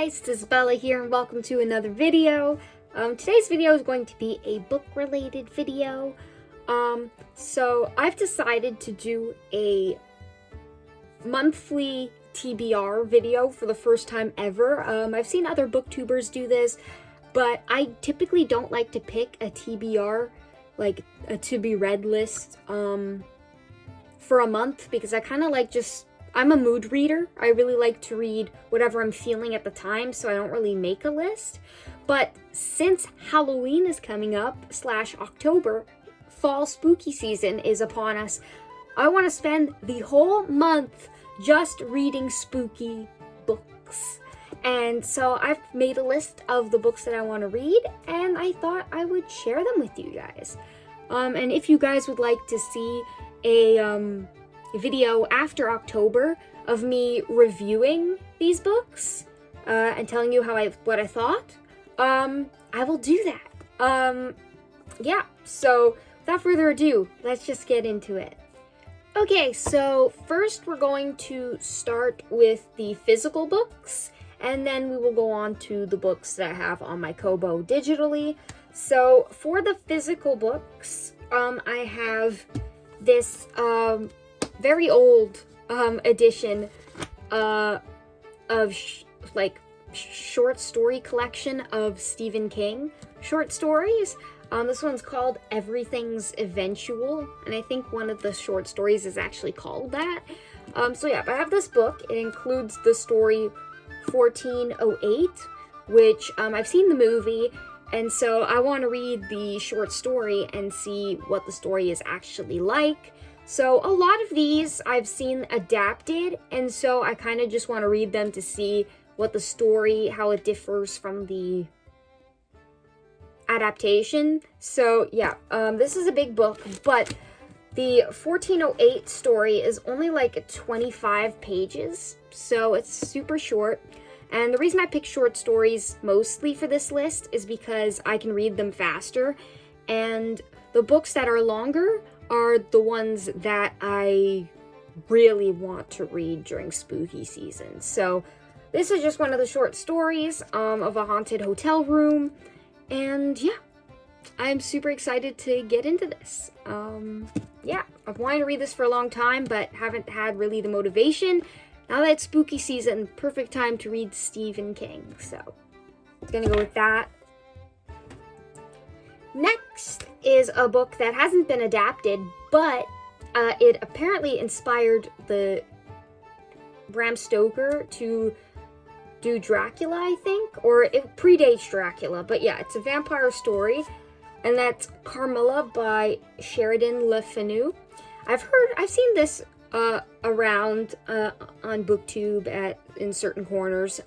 guys, this is Bella here and welcome to another video. Today's video is going to be a book related video. So I've decided to do a monthly TBR video for the first time ever. I've seen other booktubers do this, but I typically don't like to pick a TBR, like a to be read list, for a month, because I kind of like I'm a mood reader. I really like to read whatever I'm feeling at the time, so I don't really make a list. But since Halloween is coming up, / October, fall spooky season is upon us, I want to spend the whole month just reading spooky books. And so I've made a list of the books that I want to read, and I thought I would share them with you guys. And if you guys would like to see a video after October of me reviewing these books and telling you what I thought, I will do that. Yeah, so without further ado, let's just get into it. Okay, so first we're going to start with the physical books, and then we will go on to the books that I have on my Kobo digitally. So for the physical books, I have this very old edition of short story collection of Stephen King short stories. This one's called Everything's Eventual, and I think one of the short stories is actually called that. So yeah, I have this book. It includes the story 1408, which I've seen the movie, and so I want to read the short story and see what the story is actually like. So a lot of these I've seen adapted, and so I kind of just want to read them to see what the story, how it differs from the adaptation. So yeah, this is a big book, but the 1408 story is only like 25 pages, so it's super short. And the reason I pick short stories mostly for this list is because I can read them faster, and the books that are longer are the ones that I really want to read during spooky season. So this is just one of the short stories of a haunted hotel room, and yeah, I'm super excited to get into this. Yeah, I've wanted to read this for a long time, but haven't had really the motivation. Now that it's spooky season, perfect time to read Stephen King, so I'm gonna go with that. Next is a book that hasn't been adapted, but it apparently inspired the Bram Stoker to do Dracula, I think, or it predates Dracula, but yeah, it's a vampire story, and that's Carmilla by Sheridan Le Fanu. I've seen this around on BookTube in certain corners,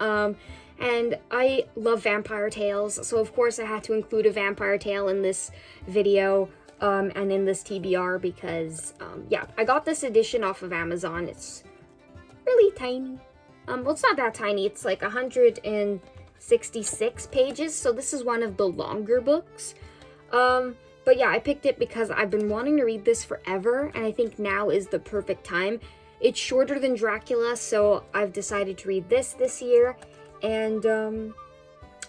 and I love vampire tales, so of course I had to include a vampire tale in this video and in this TBR because, yeah, I got this edition off of Amazon. It's really tiny. Well, it's not that tiny. It's like 166 pages, so this is one of the longer books. But yeah, I picked it because I've been wanting to read this forever, and I think now is the perfect time. It's shorter than Dracula, so I've decided to read this year. And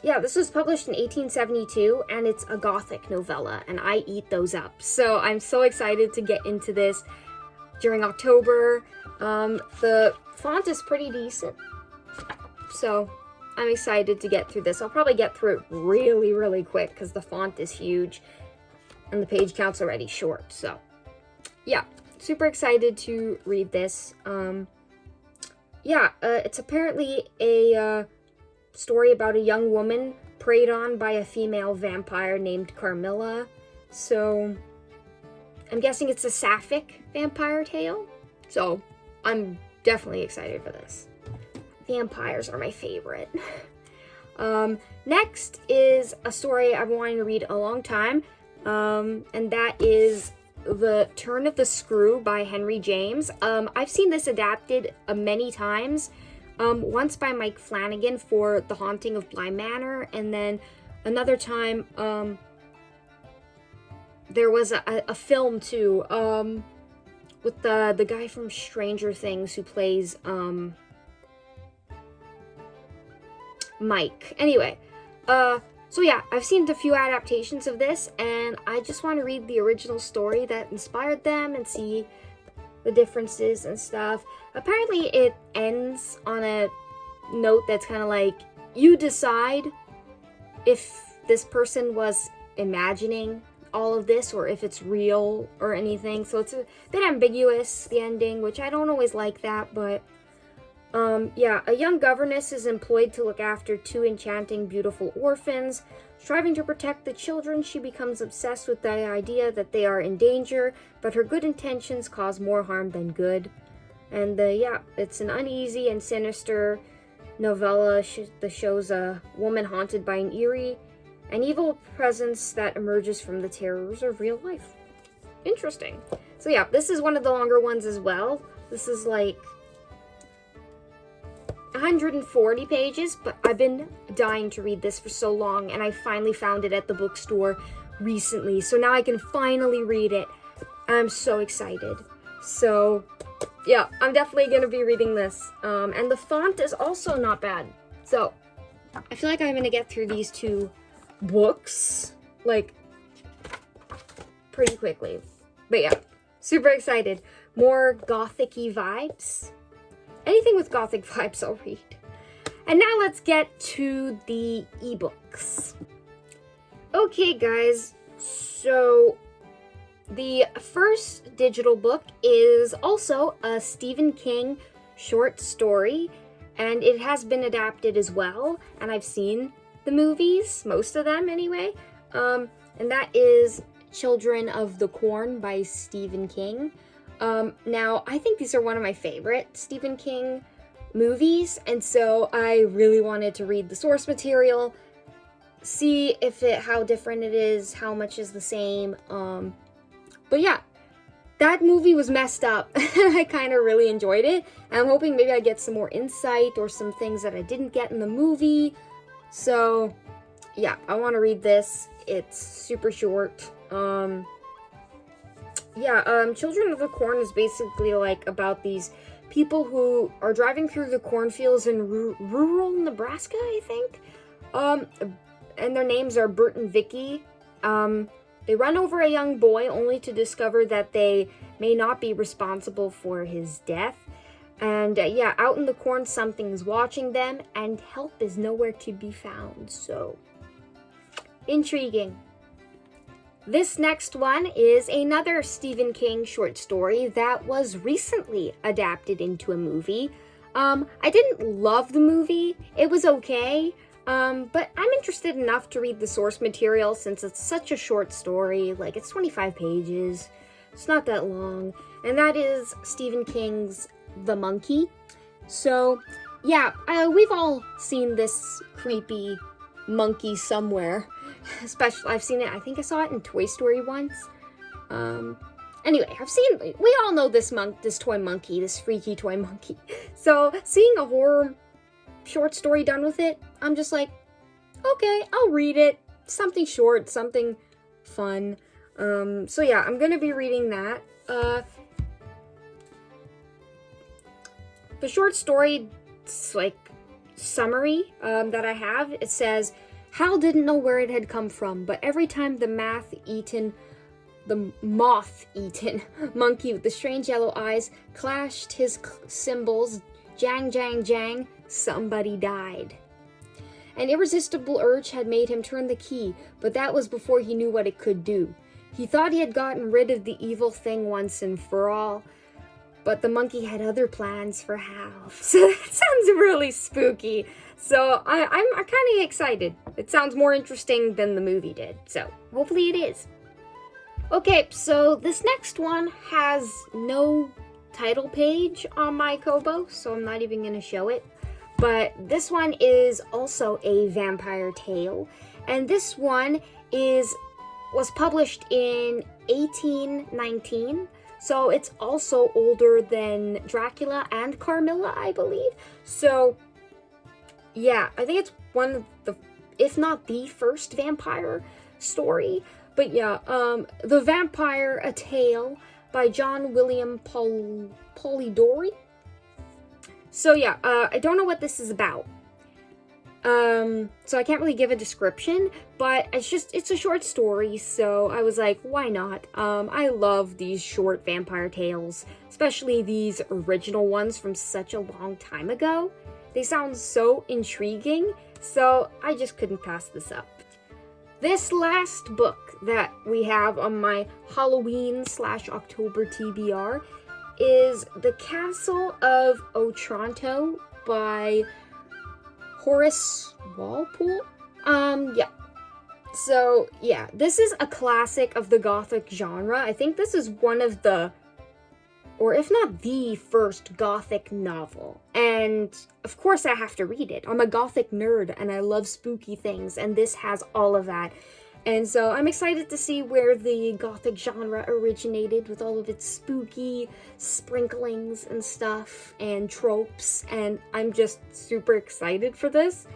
yeah, this was published in 1872, and it's a gothic novella, and I eat those up. So I'm so excited to get into this during October. The font is pretty decent, so I'm excited to get through this. I'll probably get through it really, really quick because the font is huge and the page count's already short. So yeah, super excited to read this. Yeah, it's apparently a story about a young woman preyed on by a female vampire named Carmilla. So I'm guessing it's a sapphic vampire tale. So I'm definitely excited for this. Vampires are my favorite. Next is a story I've been wanting to read a long time, and that is The Turn of the Screw by Henry James. I've seen this adapted many times. Once by Mike Flanagan for The Haunting of Bly Manor, and then another time there was a film too, with the guy from Stranger Things who plays Mike. Anyway, so yeah, I've seen a few adaptations of this, and I just want to read the original story that inspired them and see the differences and stuff. Apparently, it ends on a note that's kind of like, you decide if this person was imagining all of this or if it's real or anything. So it's a bit ambiguous, the ending, which I don't always like that, but yeah, a young governess is employed to look after two enchanting, beautiful orphans. Striving to protect the children, she becomes obsessed with the idea that they are in danger, but her good intentions cause more harm than good. And yeah, it's an uneasy and sinister novella that shows a woman haunted by an eerie and evil presence that emerges from the terrors of real life. Interesting. So yeah, this is one of the longer ones as well. This is like 140 pages, but I've been dying to read this for so long, and I finally found it at the bookstore recently, so now I can finally read it. I'm so excited. So yeah, I'm definitely going to be reading this, and the font is also not bad. So I feel like I'm going to get through these two books like pretty quickly. But yeah, super excited. More gothic-y vibes. Anything with gothic vibes I'll read. And now let's get to the ebooks. Okay guys, so the first digital book is also a Stephen King short story, and it has been adapted as well, and I've seen the movies, most of them anyway, and that is Children of the Corn by Stephen King. Now, I think these are one of my favorite Stephen King movies, and so I really wanted to read the source material, see how different it is, how much is the same, but yeah, that movie was messed up. I kind of really enjoyed it, and I'm hoping maybe I get some more insight or some things that I didn't get in the movie. So yeah, I want to read this. It's super short. Children of the Corn is basically like about these people who are driving through the cornfields in rural Nebraska, I think. And their names are Bert and Vicky. They run over a young boy only to discover that they may not be responsible for his death. And yeah, out in the corn, something's watching them, and help is nowhere to be found. So, intriguing. This next one is another Stephen King short story that was recently adapted into a movie. I didn't love the movie. It was okay. But I'm interested enough to read the source material since it's such a short story. Like, it's 25 pages. It's not that long. And that is Stephen King's The Monkey. So, yeah, we've all seen this creepy monkey somewhere. Especially, I've seen it, I think I saw it in Toy Story once. Anyway, we all know this toy monkey, this freaky toy monkey. So, seeing a horror short story done with it, I'm just like, okay, I'll read it. Something short, something fun. So yeah, I'm gonna be reading that. The short story, like, summary that I have, it says, Hal didn't know where it had come from, but every time the moth-eaten monkey with the strange yellow eyes clashed his cymbals, jang, jang, jang, somebody died. An irresistible urge had made him turn the key, but that was before he knew what it could do. He thought he had gotten rid of the evil thing once and for all, but the monkey had other plans for Hal. So that sounds really spooky. So I'm kind of excited. It sounds more interesting than the movie did. So hopefully it is. Okay, so this next one has no title page on my Kobo, so I'm not even going to show it. But this one is also a vampire tale, and this one was published in 1819, so it's also older than Dracula and Carmilla, I believe. So yeah, I think it's one of the, if not the first vampire story. But yeah, The Vampire, A Tale by John William Polidori. So yeah, I don't know what this is about, So I can't really give a description, but it's a short story, so I was like, why not? I love these short vampire tales, especially these original ones from such a long time ago. They sound so intriguing, so I just couldn't pass this up. This last book that we have on my Halloween/October TBR is The Castle of Otranto by Horace Walpole? Yeah. So, yeah, this is a classic of the Gothic genre. I think this is one of the, or if not the first Gothic novel. And, of course, I have to read it. I'm a Gothic nerd, and I love spooky things, and this has all of that. And so I'm excited to see where the Gothic genre originated with all of its spooky sprinklings and stuff and tropes, and I'm just super excited for this.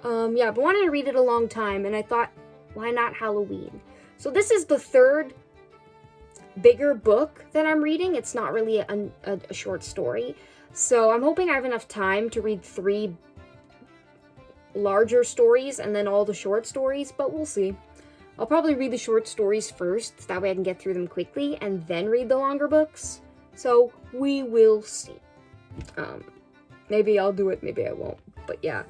Yeah, I've wanted to read it a long time, and I thought, why not Halloween? So this is the third bigger book that I'm reading. It's not really a short story, so I'm hoping I have enough time to read 3 larger stories and then all the short stories, but we'll see. I'll probably read the short stories first, that way I can get through them quickly, and then read the longer books. So we will see. Maybe I'll do it, maybe I won't, but yeah.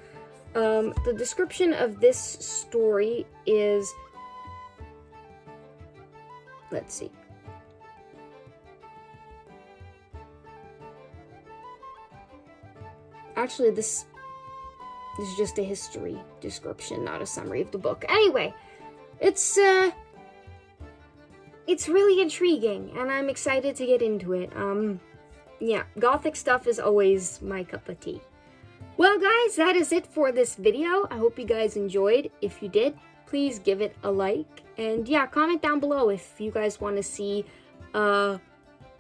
The description of this story is, let's see. Actually, this is just a history description, not a summary of the book. Anyway, it's really intriguing, and I'm excited to get into it. Yeah, Gothic stuff is always my cup of tea. Well, guys, that is it for this video. I hope you guys enjoyed. If you did, please give it a like. And yeah, comment down below if you guys want to see a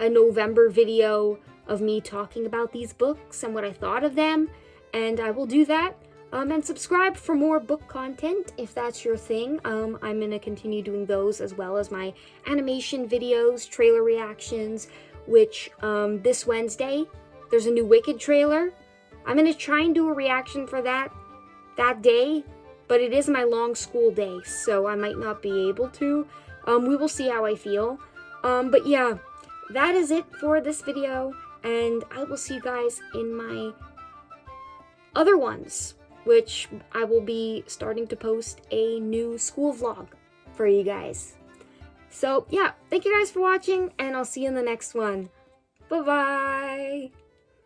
November video of me talking about these books and what I thought of them. And I will do that. And subscribe for more book content if that's your thing. I'm going to continue doing those as well as my animation videos, trailer reactions, which this Wednesday, there's a new Wicked trailer. I'm going to try and do a reaction for that day, but it is my long school day, so I might not be able to. We will see how I feel. But yeah, that is it for this video, and I will see you guys in my other ones, which I will be starting to post a new school vlog for you guys. So yeah, thank you guys for watching, and I'll see you in the next one. Bye-bye!